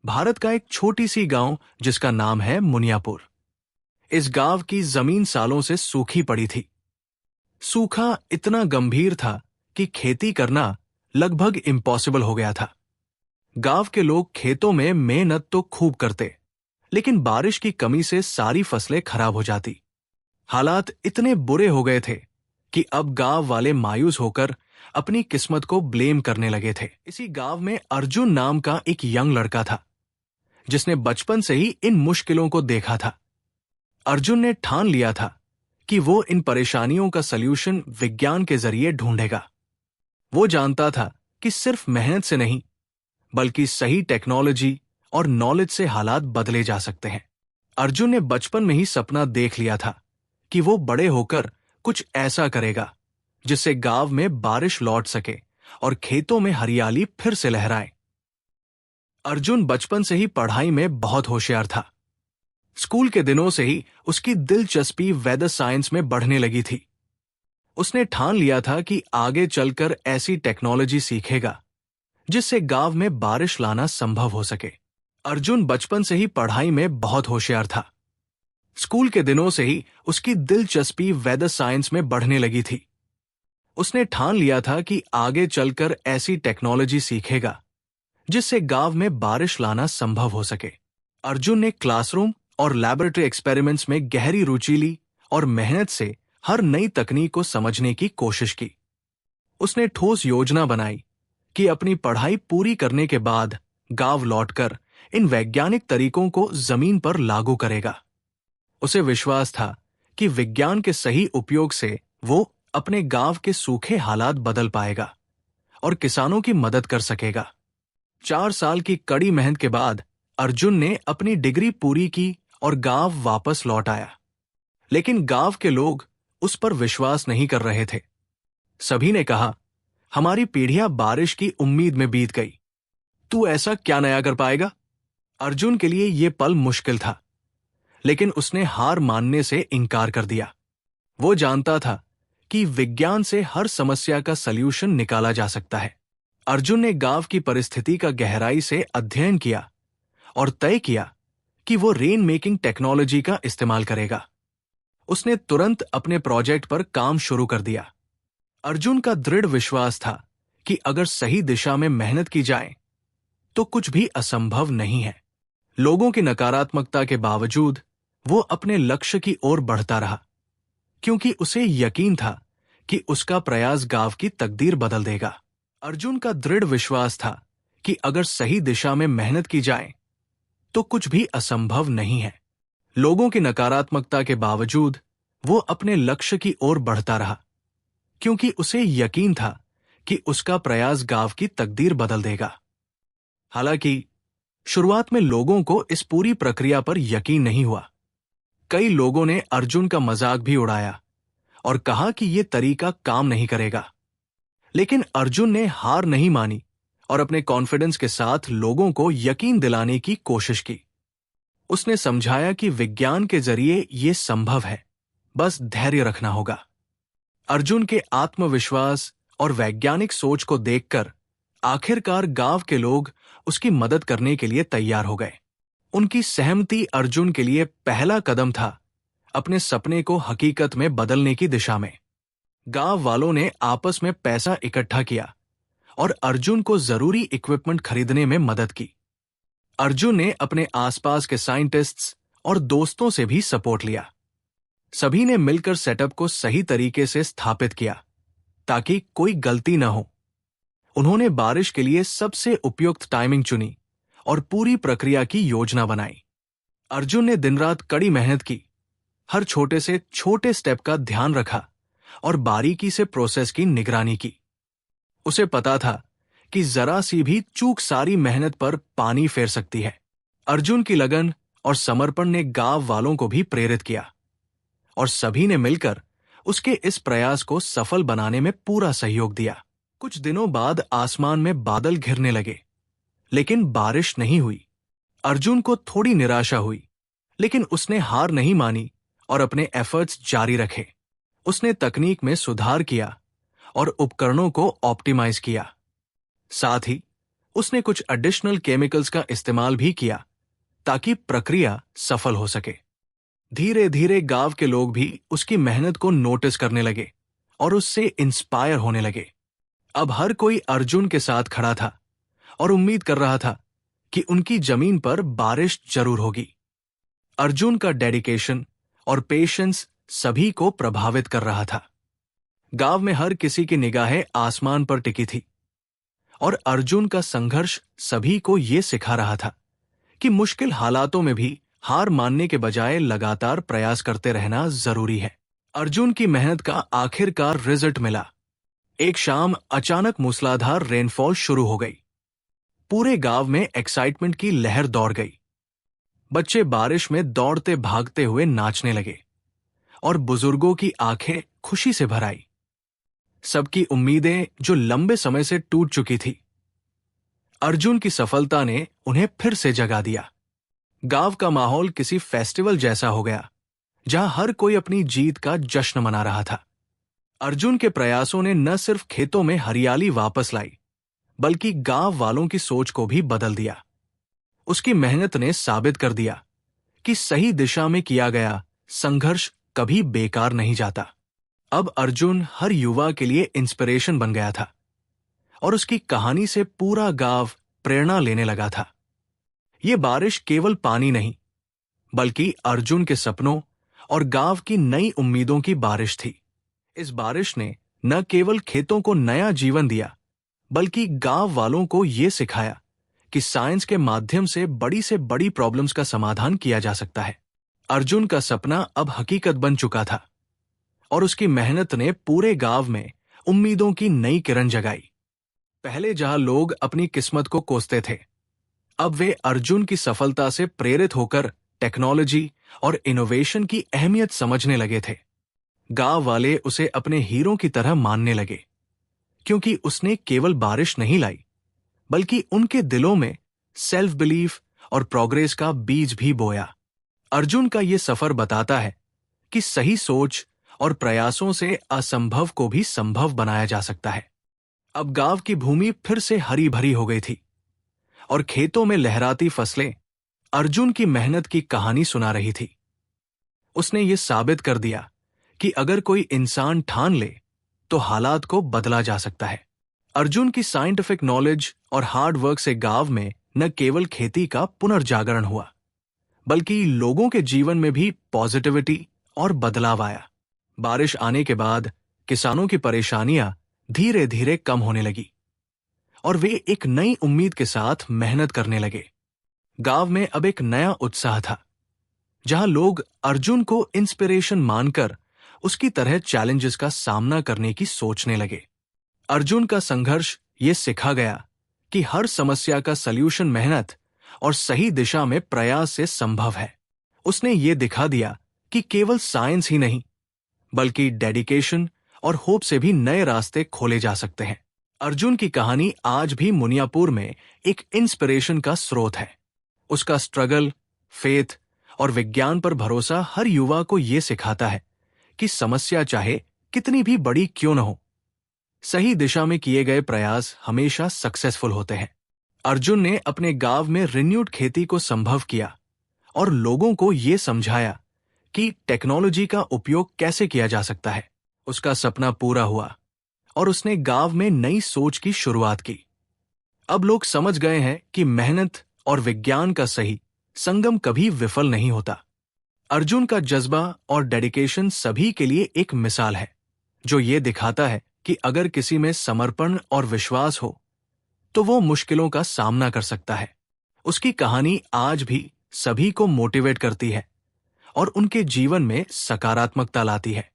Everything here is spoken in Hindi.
भारत का एक छोटी सी गांव जिसका नाम है मुनियापुर। इस गांव की जमीन सालों से सूखी पड़ी थी। सूखा इतना गंभीर था कि खेती करना लगभग इम्पॉसिबल हो गया था। गांव के लोग खेतों में मेहनत तो खूब करते, लेकिन बारिश की कमी से सारी फसलें खराब हो जाती। हालात इतने बुरे हो गए थे कि अब गांव वाले मायूस होकर अपनी किस्मत को ब्लेम करने लगे थे। इसी गांव में अर्जुन नाम का एक यंग लड़का था, जिसने बचपन से ही इन मुश्किलों को देखा था। अर्जुन ने ठान लिया था कि वो इन परेशानियों का सल्यूशन विज्ञान के जरिए ढूंढेगा। वो जानता था कि सिर्फ मेहनत से नहीं, बल्कि सही टेक्नोलॉजी और नॉलेज से हालात बदले जा सकते हैं। अर्जुन ने बचपन में ही सपना देख लिया था कि वो बड़े होकर कुछ ऐसा करेगा जिससे गांव में बारिश लौट सके और खेतों में हरियाली फिर से लहराए। अर्जुन बचपन से ही पढ़ाई में बहुत होशियार था। स्कूल के दिनों से ही उसकी दिलचस्पी वेदर साइंस में बढ़ने लगी थी। उसने ठान लिया था कि आगे चलकर ऐसी टेक्नोलॉजी सीखेगा जिससे गांव में बारिश लाना संभव हो सके। अर्जुन बचपन से ही पढ़ाई में बहुत होशियार था। स्कूल के दिनों से ही उसकी दिलचस्पी वेदर साइंस में बढ़ने लगी थी। उसने ठान लिया था कि आगे चलकर ऐसी टेक्नोलॉजी सीखेगा जिससे गांव में बारिश लाना संभव हो सके। अर्जुन ने क्लासरूम और लैबोरेटरी एक्सपेरिमेंट्स में गहरी रुचि ली और मेहनत से हर नई तकनीक को समझने की कोशिश की। उसने ठोस योजना बनाई कि अपनी पढ़ाई पूरी करने के बाद गांव लौटकर इन वैज्ञानिक तरीकों को जमीन पर लागू करेगा। उसे विश्वास था कि विज्ञान के सही उपयोग से वो अपने गांव के सूखे हालात बदल पाएगा और किसानों की मदद कर सकेगा। 4 साल की कड़ी मेहनत के बाद अर्जुन ने अपनी डिग्री पूरी की और गांव वापस लौट आया। लेकिन गांव के लोग उस पर विश्वास नहीं कर रहे थे। सभी ने कहा, हमारी पीढ़ियां बारिश की उम्मीद में बीत गई, तू ऐसा क्या नया कर पाएगा। अर्जुन के लिए यह पल मुश्किल था, लेकिन उसने हार मानने से इनकार कर दिया। वो जानता था कि विज्ञान से हर समस्या का सल्यूशन निकाला जा सकता है। अर्जुन ने गांव की परिस्थिति का गहराई से अध्ययन किया और तय किया कि वो रेन मेकिंग टेक्नोलॉजी का इस्तेमाल करेगा। उसने तुरंत अपने प्रोजेक्ट पर काम शुरू कर दिया। अर्जुन का दृढ़ विश्वास था कि अगर सही दिशा में मेहनत की जाए तो कुछ भी असंभव नहीं है। लोगों की नकारात्मकता के बावजूद वो अपने लक्ष्य की ओर बढ़ता रहा, क्योंकि उसे यकीन था कि उसका प्रयास गांव की तकदीर बदल देगा। अर्जुन का दृढ़ विश्वास था कि अगर सही दिशा में मेहनत की जाए तो कुछ भी असंभव नहीं है। लोगों की नकारात्मकता के बावजूद वो अपने लक्ष्य की ओर बढ़ता रहा, क्योंकि उसे यकीन था कि उसका प्रयास गांव की तकदीर बदल देगा। हालांकि शुरुआत में लोगों को इस पूरी प्रक्रिया पर यकीन नहीं हुआ। कई लोगों ने अर्जुन का मजाक भी उड़ाया और कहा कि यह तरीका काम नहीं करेगा। लेकिन अर्जुन ने हार नहीं मानी और अपने कॉन्फिडेंस के साथ लोगों को यकीन दिलाने की कोशिश की। उसने समझाया कि विज्ञान के जरिए यह संभव है, बस धैर्य रखना होगा। अर्जुन के आत्मविश्वास और वैज्ञानिक सोच को देखकर आखिरकार गांव के लोग उसकी मदद करने के लिए तैयार हो गए। उनकी सहमति अर्जुन के लिए पहला कदम था अपने सपने को हकीकत में बदलने की दिशा में। गांव वालों ने आपस में पैसा इकट्ठा किया और अर्जुन को जरूरी इक्विपमेंट खरीदने में मदद की। अर्जुन ने अपने आसपास के साइंटिस्ट्स और दोस्तों से भी सपोर्ट लिया। सभी ने मिलकर सेटअप को सही तरीके से स्थापित किया ताकि कोई गलती न हो। उन्होंने बारिश के लिए सबसे उपयुक्त टाइमिंग चुनी और पूरी प्रक्रिया की योजना बनाई। अर्जुन ने दिन रात कड़ी मेहनत की, हर छोटे से छोटे स्टेप का ध्यान रखा और बारीकी से प्रोसेस की निगरानी की। उसे पता था कि जरा सी भी चूक सारी मेहनत पर पानी फेर सकती है। अर्जुन की लगन और समर्पण ने गांव वालों को भी प्रेरित किया और सभी ने मिलकर उसके इस प्रयास को सफल बनाने में पूरा सहयोग दिया। कुछ दिनों बाद आसमान में बादल घिरने लगे, लेकिन बारिश नहीं हुई। अर्जुन को थोड़ी निराशा हुई, लेकिन उसने हार नहीं मानी और अपने एफर्ट्स जारी रखे। उसने तकनीक में सुधार किया और उपकरणों को ऑप्टिमाइज किया। साथ ही उसने कुछ एडिशनल केमिकल्स का इस्तेमाल भी किया ताकि प्रक्रिया सफल हो सके। धीरे धीरे गांव के लोग भी उसकी मेहनत को नोटिस करने लगे और उससे इंस्पायर होने लगे। अब हर कोई अर्जुन के साथ खड़ा था और उम्मीद कर रहा था कि उनकी जमीन पर बारिश जरूर होगी। अर्जुन का डेडिकेशन और पेशेंस सभी को प्रभावित कर रहा था। गांव में हर किसी की निगाहें आसमान पर टिकी थी और अर्जुन का संघर्ष सभी को यह सिखा रहा था कि मुश्किल हालातों में भी हार मानने के बजाय लगातार प्रयास करते रहना जरूरी है। अर्जुन की मेहनत का आखिरकार रिजल्ट मिला। एक शाम अचानक मूसलाधार रेनफॉल शुरू हो गई। पूरे गांव में एक्साइटमेंट की लहर दौड़ गई। बच्चे बारिश में दौड़ते भागते हुए नाचने लगे और बुजुर्गों की आंखें खुशी से भर आई। सबकी उम्मीदें जो लंबे समय से टूट चुकी थी, अर्जुन की सफलता ने उन्हें फिर से जगा दिया। गांव का माहौल किसी फेस्टिवल जैसा हो गया, जहां हर कोई अपनी जीत का जश्न मना रहा था। अर्जुन के प्रयासों ने न सिर्फ खेतों में हरियाली वापस लाई, बल्कि गांव वालों की सोच को भी बदल दिया। उसकी मेहनत ने साबित कर दिया कि सही दिशा में किया गया संघर्ष कभी बेकार नहीं जाता। अब अर्जुन हर युवा के लिए इंस्पिरेशन बन गया था और उसकी कहानी से पूरा गांव प्रेरणा लेने लगा था। ये बारिश केवल पानी नहीं, बल्कि अर्जुन के सपनों और गांव की नई उम्मीदों की बारिश थी। इस बारिश ने न केवल खेतों को नया जीवन दिया, बल्कि गांव वालों को ये सिखाया कि साइंस के माध्यम से बड़ी प्रॉब्लम्स का समाधान किया जा सकता है। अर्जुन का सपना अब हकीकत बन चुका था और उसकी मेहनत ने पूरे गांव में उम्मीदों की नई किरण जगाई। पहले जहां लोग अपनी किस्मत को कोसते थे, अब वे अर्जुन की सफलता से प्रेरित होकर टेक्नोलॉजी और इनोवेशन की अहमियत समझने लगे थे। गांव वाले उसे अपने हीरो की तरह मानने लगे, क्योंकि उसने केवल बारिश नहीं लाई, बल्कि उनके दिलों में सेल्फ बिलीफ और प्रोग्रेस का बीज भी बोया। अर्जुन का ये सफर बताता है कि सही सोच और प्रयासों से असंभव को भी संभव बनाया जा सकता है। अब गांव की भूमि फिर से हरी भरी हो गई थी और खेतों में लहराती फसलें अर्जुन की मेहनत की कहानी सुना रही थी। उसने ये साबित कर दिया कि अगर कोई इंसान ठान ले तो हालात को बदला जा सकता है। अर्जुन की साइंटिफिक नॉलेज और हार्ड वर्क से गांव में न केवल खेती का पुनर्जागरण हुआ, बल्कि लोगों के जीवन में भी पॉजिटिविटी और बदलाव आया। बारिश आने के बाद किसानों की परेशानियां धीरे धीरे कम होने लगी और वे एक नई उम्मीद के साथ मेहनत करने लगे। गांव में अब एक नया उत्साह था, जहां लोग अर्जुन को इंस्पिरेशन मानकर उसकी तरह चैलेंजेस का सामना करने की सोचने लगे। अर्जुन का संघर्ष ये सिखा गया कि हर समस्या का सल्यूशन मेहनत और सही दिशा में प्रयास से संभव है। उसने ये दिखा दिया कि केवल साइंस ही नहीं, बल्कि डेडिकेशन और होप से भी नए रास्ते खोले जा सकते हैं। अर्जुन की कहानी आज भी मुनियापुर में एक इंस्पिरेशन का स्रोत है। उसका स्ट्रगल, फेथ और विज्ञान पर भरोसा हर युवा को ये सिखाता है कि समस्या चाहे कितनी भी बड़ी क्यों न हो, सही दिशा में किए गए प्रयास हमेशा सक्सेसफुल होते हैं। अर्जुन ने अपने गांव में रिन्यूड खेती को संभव किया और लोगों को ये समझाया कि टेक्नोलॉजी का उपयोग कैसे किया जा सकता है। उसका सपना पूरा हुआ और उसने गांव में नई सोच की शुरुआत की। अब लोग समझ गए हैं कि मेहनत और विज्ञान का सही संगम कभी विफल नहीं होता। अर्जुन का जज्बा और डेडिकेशन सभी के लिए एक मिसाल है, जो ये दिखाता है कि अगर किसी में समर्पण और विश्वास हो तो वो मुश्किलों का सामना कर सकता है। उसकी कहानी आज भी सभी को मोटिवेट करती है और उनके जीवन में सकारात्मकता लाती है।